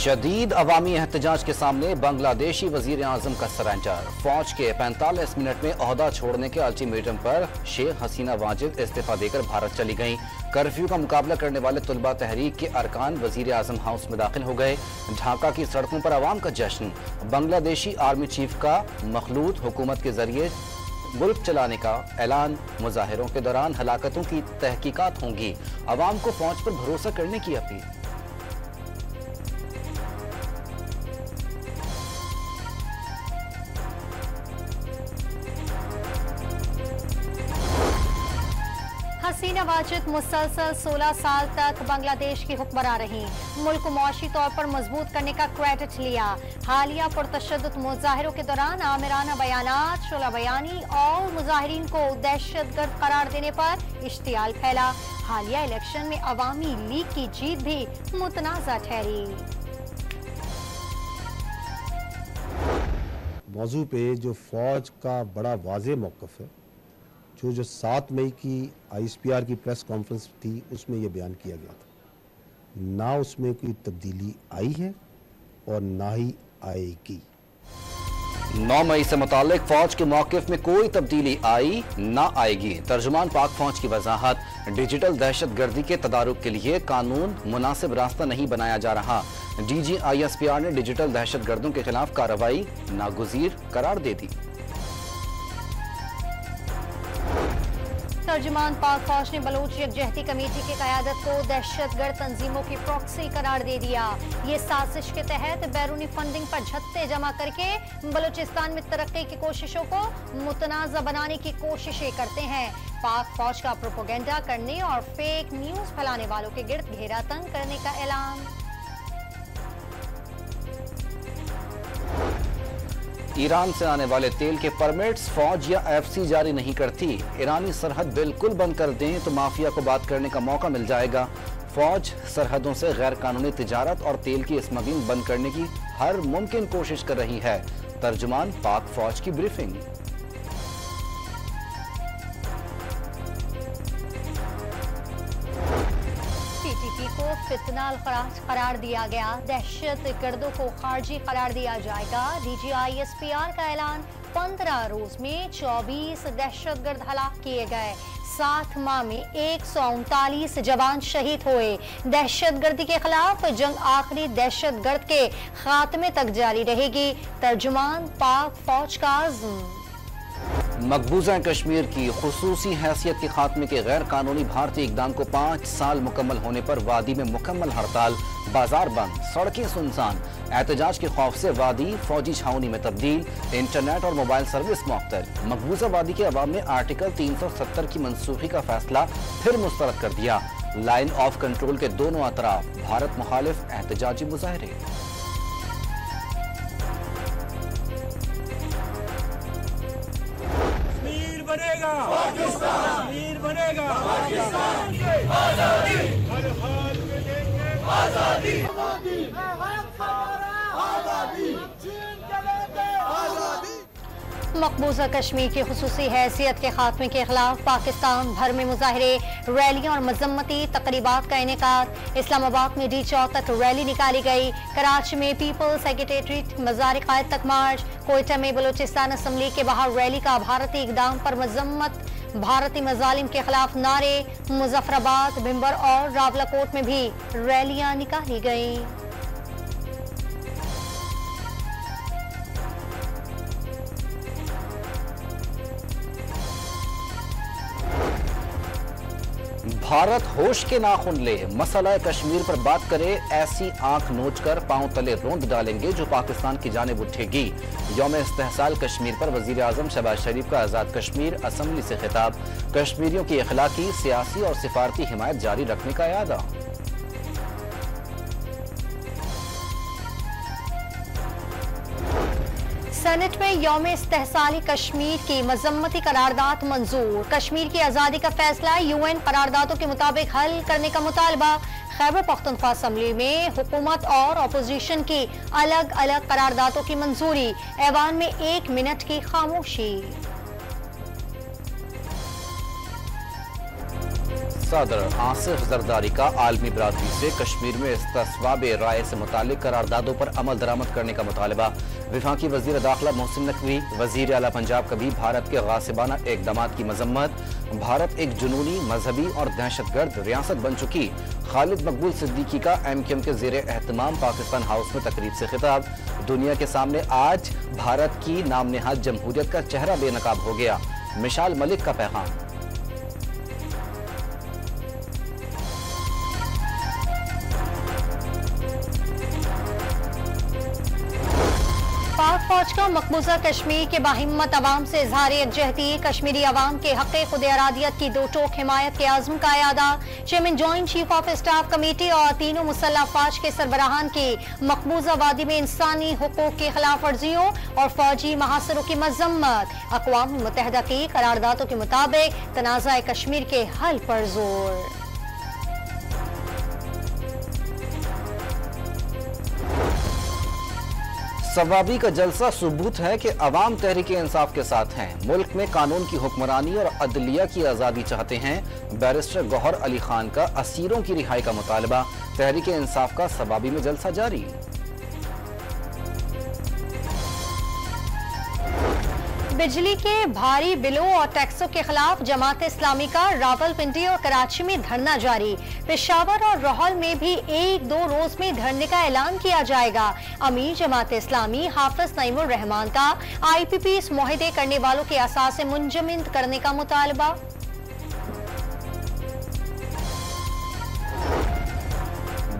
शदीद अवामी एहतजाज के सामने बांग्लादेशी वजीर आजम का सरेंडर। फौज के 45 मिनट में ओहदा छोड़ने के अल्टीमेटम पर शेख हसीना वाजिद इस्तीफा देकर भारत चली गईं। कर्फ्यू का मुकाबला करने वाले तुलबा तहरीक के अरकान वजीर आजम हाउस में दाखिल हो गए। ढाका की सड़कों पर आवाम का जश्न। बांग्लादेशी आर्मी चीफ का मखलूत हुकूमत के जरिए मुल्क चलाने का ऐलान। मुजाहिरों के दौरान हलाकतों की तहकीकात होंगी। अवाम को फौज पर भरोसा करने की अपील। हसीना वाजिद मुसलसल 16 साल तक बांग्लादेश की हुक्मरान रही। मुल्क को मुआशी तौर पर मजबूत करने का क्रेडिट लिया। हालिया पुरतशद्दुद मुजाहिरों के दौरान आमिराना बयानात, शोला बयानी और मुजाहिरीन को दहशतगर्द करार देने पर इश्तियाल फैला। हालिया इलेक्शन में अवामी लीग की जीत भी मुतनाज़ा ठहरी। मौजू पे जो फौज का बड़ा वाज़ेह मौक़िफ़ है, जो 7 मई की ISPR की प्रेस कॉन्फ्रेंस थी, उसमें यह बयान किया गया था। ना उसमें कोई तब्दीली आई है और ना ही आएगी। 9 मई से मुतालिक फौज के मौक़िफ़ में कोई तब्दीली आई ना आएगी। तर्जुमान पाक फौज की वजाहत। डिजिटल दहशतगर्दी के तदारुक के लिए कानून मुनासिब रास्ता नहीं बनाया जा रहा। DG ISPR ने डिजिटल दहशतगर्दों के खिलाफ कार्रवाई नागुज़ीर करार दे दी। तर्जुमान पाक फौज ने बलोच यकजहती कमेटी की क़यादत को दहशतगर्द तंजीमों की प्रॉक्सी करार दे दिया। ये साजिश के तहत बैरूनी फंडिंग पर झत्ते जमा करके बलूचिस्तान में तरक्की की कोशिशों को मुतनाज़ा बनाने की कोशिशें करते हैं। पाक फौज का प्रोपेगेंडा करने और फेक न्यूज फैलाने वालों के गिर्द घेरा तंग करने का ऐलान। ईरान से आने वाले तेल के परमिट्स फौज या FC जारी नहीं करती। ईरानी सरहद बिल्कुल बंद कर दें तो माफिया को बात करने का मौका मिल जाएगा। फौज सरहदों से गैर कानूनी तिजारत और तेल की स्मगलिंग बंद करने की हर मुमकिन कोशिश कर रही है। तर्जुमान पाक फौज की ब्रीफिंग। को फितनाल करार दिया गया। दहशत गर्दों को खारजी करार दिया जाएगा। DG ISPR का ऐलान। 15 रोज में 24 दहशतगर्द हलाक किए गए। 7 माह में 139 जवान शहीद हुए। दहशतगर्दी के खिलाफ जंग आखिरी दहशतगर्द के खात्मे तक जारी रहेगी। तर्जुमान पाक फौज का आज़म। मकबूजा कश्मीर की खुसूसी हैसियत के खात्मे के गैर कानूनी भारतीय इक़दाम को 5 साल मुकम्मल होने पर वादी में मुकम्मल हड़ताल। बाजार बंद, सड़कें सुनसान। एहतजाज के खौफ से वादी फौजी छावनी में तब्दील। इंटरनेट और मोबाइल सर्विस मुअत्तल। मकबूजा वादी के अवाम ने आर्टिकल 370 की मनसूखी का फैसला फिर मुस्तरद कर दिया। लाइन ऑफ कंट्रोल के दोनों अतराफ भारत मुखालिफ एहतजाजी मुजाहरे। बनेगा पाकिस्तान, बनेगा पाकिस्तान, आजादी हर हाल में देंगे आजादी, मकबूजा कश्मीर की खुसूसी हैसियत के खात्मे के खिलाफ पाकिस्तान भर में मुजाहरे, रैलियां और मजम्मती तकरीबात का इनेकाद। इस्लामाबाद में D चौक तक रैली निकाली गई। कराची में पीपल्स सेक्रेटेरिएट मज़ार कायद तक मार्च। कोयटा में बलूचिस्तान असम्बली के बाहर रैली का भारतीय इक़दाम पर मजम्मत। भारतीय मजालिम के खिलाफ नारे। मुजफ्फराबाद, भिंबर और रावलाकोट में भी रैलियां निकाली गई। भारत होश के नाखून ले, मसला कश्मीर पर बात करे ऐसी आंख नोच कर पांव तले रोंद डालेंगे जो पाकिस्तान की जानिब उठेगी। यौम इस्तेहसाल कश्मीर पर वजीर आजम शहबाज शरीफ का आज़ाद कश्मीर असम्बली से खिताब। कश्मीरियों की अखलाकी, सियासी और सिफारती हिमायत जारी रखने का इरादा। सेनेट में यौम इस्तेहसाल कश्मीर की मजम्मती करारदाद मंजूर। कश्मीर की आज़ादी का फैसला UN करारदादों के मुताबिक हल करने का मुतालबा। खैबर पख्तूनख्वा असम्बली में हुकूमत और अपोजिशन की अलग अलग करारदादों की मंजूरी। ऐवान में 1 मिनट की खामोशी। सदर आसिफ जरदारी का आलमी बरादरी से कश्मीर में इस्तिस्वाब राय से मुतालिक करारदादों पर अमल दरामद करने का मुतालबा। वफाकी वजीर दाखिला मोहसिन नकवी, वजीर आला पंजाब का भी भारत के गासिबाना इक़दामात की मजम्मत। भारत एक जुनूनी, मजहबी और दहशतगर्द रियासत बन चुकी। खालिद मकबूल सिद्दीकी का MQM के ज़ेरे एहतमाम पाकिस्तान हाउस में तकरीब से खिताब। दुनिया के सामने आज भारत की नाम नेहाद जमहूरियत का चेहरा बेनकाब हो गया। मिशाल मलिक का पैगाम। पाक फौज का मकबूजा कश्मीर के बाहिम्मत अवाम से इजहार यकजहती। कश्मीरी अवाम के हक़ खुद इरादियत की दो टोक हिमायत के आज़म का यादा। Chairman joint chief of staff committee और तीनों मुसल्लह अफवाज के सरबराहान की मकबूजा वादी में इंसानी हुकूक की खिलाफ वर्जियों और फौजी महासरों की मजम्मत। अक़वाम मुत्तहिदा की करारदादों के मुताबिक तनाज़ा कश्मीर के हल पर जोर। सवाबी का जलसा सबूत है कि अवाम तहरीक इंसाफ के साथ हैं। मुल्क में कानून की हुक्मरानी और अदलिया की आज़ादी चाहते हैं। बैरिस्टर गौहर अली खान का असीरों की रिहाई का मुतालबा। तहरीक इंसाफ का सवाबी में जलसा जारी। बिजली के भारी बिलों और टैक्सों के खिलाफ जमात इस्लामी का रावलपिंडी और कराची में धरना जारी। पेशावर और रोहल में भी 1-2 रोज में धरने का ऐलान किया जाएगा। अमीर जमात इस्लामी हाफिज नईमुर रहमान का IPPs मुआहदे करने वालों के असासे मुंजमद करने का मुतालबा।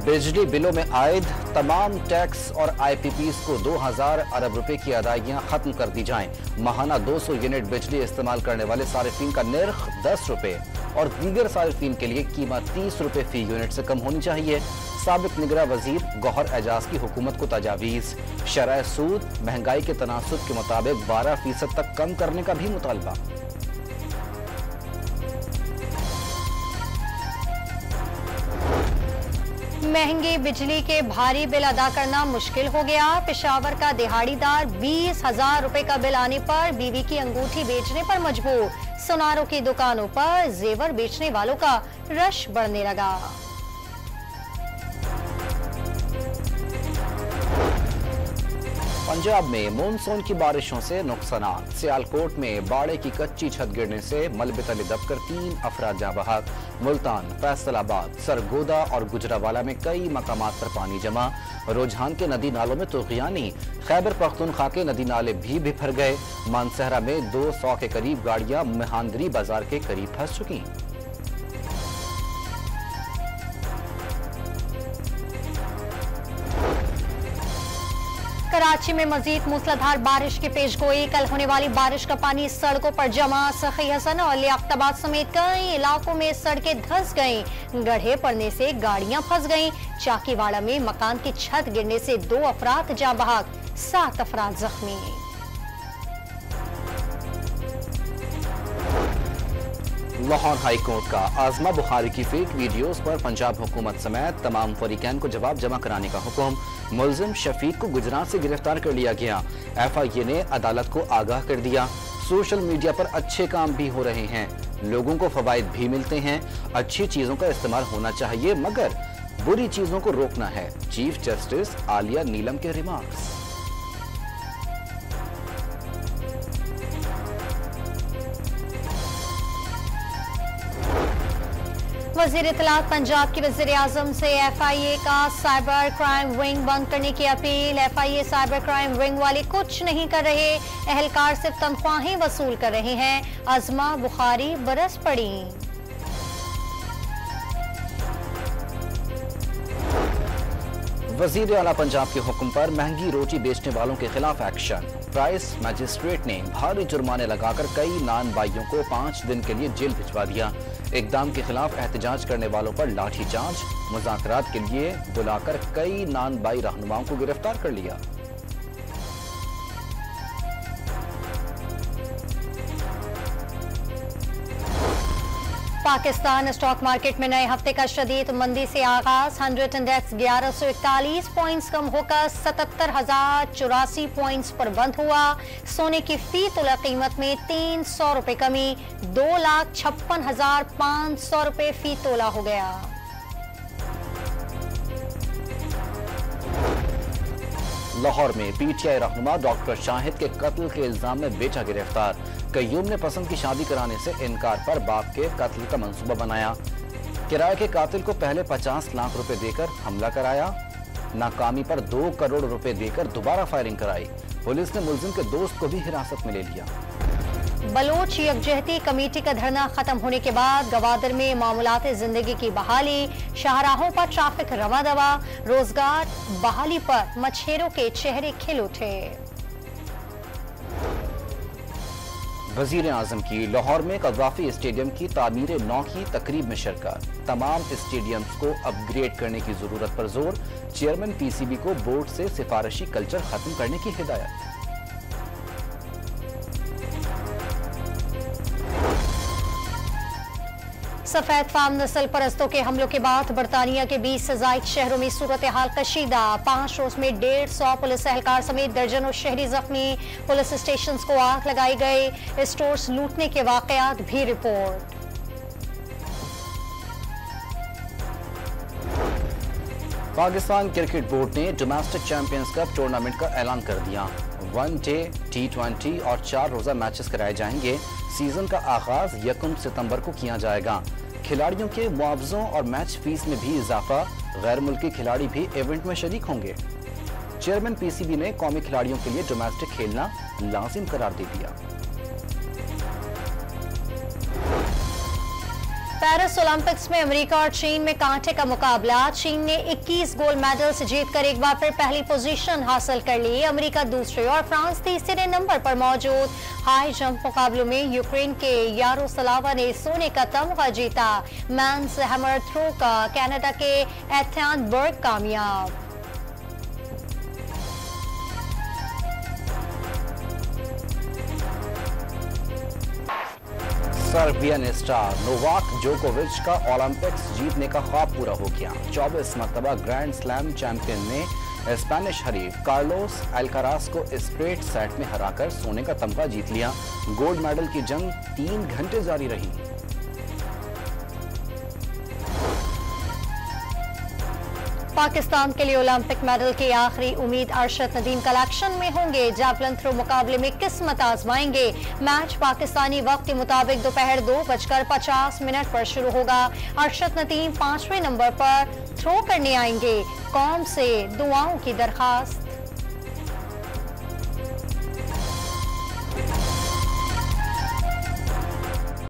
बिजली बिलों में आयद तमाम टैक्स और IPPs को 2000 अरब रुपए की अदायगियां खत्म कर दी जाएं। माहाना 200 यूनिट बिजली इस्तेमाल करने वाले सारिफीन का निर्ख 10 रुपए और दीगर सारिफीन के लिए कीमत 30 रुपए फी यूनिट से कम होनी चाहिए। साबिक निगरां वजीर गौहर एजाज की हुकूमत को तजावीज। शरह सूद महंगाई के तनासुब के मुताबिक 12% तक कम करने का भी मुतालबा। महंगी बिजली के भारी बिल अदा करना मुश्किल हो गया। पेशावर का दिहाड़ीदार 20,000 रुपए का बिल आने पर बीवी की अंगूठी बेचने पर मजबूर। सुनारों की दुकानों पर जेवर बेचने वालों का रश बढ़ने लगा। पंजाब में मानसून की बारिशों से नुकसान। सियालकोट में बाड़े की कच्ची छत गिरने से मलबे तले दबकर 3 अफराद जाँ बहक। मुल्तान, फैसलाबाद, सरगोदा और गुजरावाला में कई मकामात पर पानी जमा। रुझान के नदी नालों में तुग़यानी। खैबर पख्तूनख्वा के नदी नाले भी बिफर गए। मानसहरा में 200 के करीब गाड़ियां मेहांदरी बाजार के करीब फंस चुकी। कराची में मजीद मूसलाधार बारिश की पेशगोई। कल होने वाली बारिश का पानी सड़कों पर जमा। सखी हसन और लियाकताबाद समेत कई इलाकों में सड़कें धंस गईं। गड्ढे पड़ने से गाड़ियां फंस गईं। चाकीवाड़ा में मकान की छत गिरने से 2 अफराद जाँ बहक, 7 अफराद जख्मी। लाहौर हाई कोर्ट का आजमा बुखारी की फेक वीडियोस पर पंजाब हुकूमत समेत तमाम फरीकैन को जवाब जमा कराने का हुक्म। मुलजिम शफीक को गुजरात से गिरफ्तार कर लिया गया। FIA ने अदालत को आगाह कर दिया। सोशल मीडिया पर अच्छे काम भी हो रहे हैं, लोगों को फवायद भी मिलते हैं। अच्छी चीजों का इस्तेमाल होना चाहिए मगर बुरी चीजों को रोकना है। चीफ जस्टिस आलिया नीलम के रिमार्क्स। वज़ीर इत्तलात पंजाब की वज़ीर आज़म से FIA का साइबर क्राइम विंग बंद करने की appeal. FIA cyber crime wing वाले कुछ नहीं कर रहे, एहलकार सिर्फ तनख्वाहें वसूल कर रहे हैं। आजमा बुखारी बरस पड़ी। वज़ीर आला पंजाब के हुक्म पर महंगी रोटी बेचने वालों के खिलाफ एक्शन। प्राइस मजिस्ट्रेट ने भारी जुर्माने लगाकर कई नान बाइयों को 5 दिन के लिए जेल भिजवा दिया। इक़दाम के खिलाफ एहतजाज करने वालों पर लाठीचार्ज। मुज़ाकरात के लिए बुलाकर कई नान बाई रहनुमाओं को गिरफ्तार कर लिया। पाकिस्तान स्टॉक मार्केट में नए हफ्ते का शदीद मंदी से आगाज। 100 इंडेक्स 1141 पॉइंट्स कम होकर 77,084 पॉइंट्स पर बंद हुआ। सोने की फी तोला कीमत में 300 रुपए कमी, 2,56,500 रुपए फी तोला हो गया। लाहौर में पीटीआई रहनुमा डॉक्टर शाहिद के कत्ल के इल्जाम में बेटा गिरफ्तार। कय्यूम ने पसंद की शादी कराने से इनकार पर बाप के कत्ल का मंसूबा बनाया। किराए के कातिल को पहले 50 लाख रुपए देकर हमला कराया। नाकामी पर 2 करोड़ रुपए देकर दोबारा फायरिंग कराई। पुलिस ने मुलजिम के दोस्त को भी हिरासत में ले लिया। बलोच यकजहती कमेटी का धरना खत्म होने के बाद गवादर में मामूलात जिंदगी की बहाली। शाहराहों पर ट्रैफिक रवा दवा, रोजगार बहाली पर मछेरों के चेहरे खिल उठे। वजीर आजम की लाहौर में कद्दाफी स्टेडियम की तामीर नौ की तकरीब में शिरकत। तमाम स्टेडियम्स को अपग्रेड करने की जरूरत पर जोर। चेयरमैन पीसीबी को बोर्ड से सिफारिशी कल्चर खत्म करने की हिदायत। सफेद फार्म नस्ल परस्तों के हमलों के बाद बरतानिया के 20 से ज़ायद शहरों में सूरत हाल कशीदा। 5 रोज में 150 पुलिस एहलकार समेत दर्जनों शहरी जख्मी। पुलिस स्टेशन को आग लगाई गई। स्टोर्स लूटने के वाकयात भी रिपोर्ट। पाकिस्तान क्रिकेट बोर्ड ने डोमेस्टिक चैंपियंस कप टूर्नामेंट का ऐलान कर दिया। 1 डे T20 और 4 रोजा मैचेस कराए जाएंगे। सीजन का आगाज 1 सितंबर को किया जाएगा। खिलाड़ियों के मुआवजों और मैच फीस में भी इजाफा। गैर मुल्की खिलाड़ी भी इवेंट में शरीक होंगे। चेयरमैन पीसीबी ने कौमी खिलाड़ियों के लिए डोमेस्टिक खेलना लाजिम करार दे दिया। पेरिस ओलंपिक्स में अमेरिका और चीन में कांटे का मुकाबला। चीन ने 21 गोल्ड मेडल्स जीतकर एक बार फिर पहली पोजीशन हासिल कर ली। अमेरिका दूसरे और फ्रांस तीसरे नंबर पर मौजूद। हाई जंप मुकाबलों में यूक्रेन के यारोस्लावा ने सोने का तमगा जीता। मेंस हैमर थ्रो का कनाडा के एथान बर्ग कामयाब। सर्बियन स्टार नोवाक जोकोविच का ओलंपिक्स जीतने का ख्वाब पूरा हो गया। 24 मरतबा ग्रैंड स्लैम चैंपियन ने स्पेनिश हरीफ कार्लोस अल्काराज को स्ट्रेट सेट में हराकर सोने का तमगा जीत लिया। गोल्ड मेडल की जंग 3 घंटे जारी रही। पाकिस्तान के लिए ओलंपिक मेडल की आखिरी उम्मीद अरशद नदीम कलेक्शन में होंगे। जैवलिन थ्रो मुकाबले में किस्मत आजमाएंगे। मैच पाकिस्तानी वक्त के मुताबिक दोपहर 2:50 पर शुरू होगा। अरशद नदीम 5वें नंबर पर थ्रो करने आएंगे। कौम से दुआओं की दरखास्त।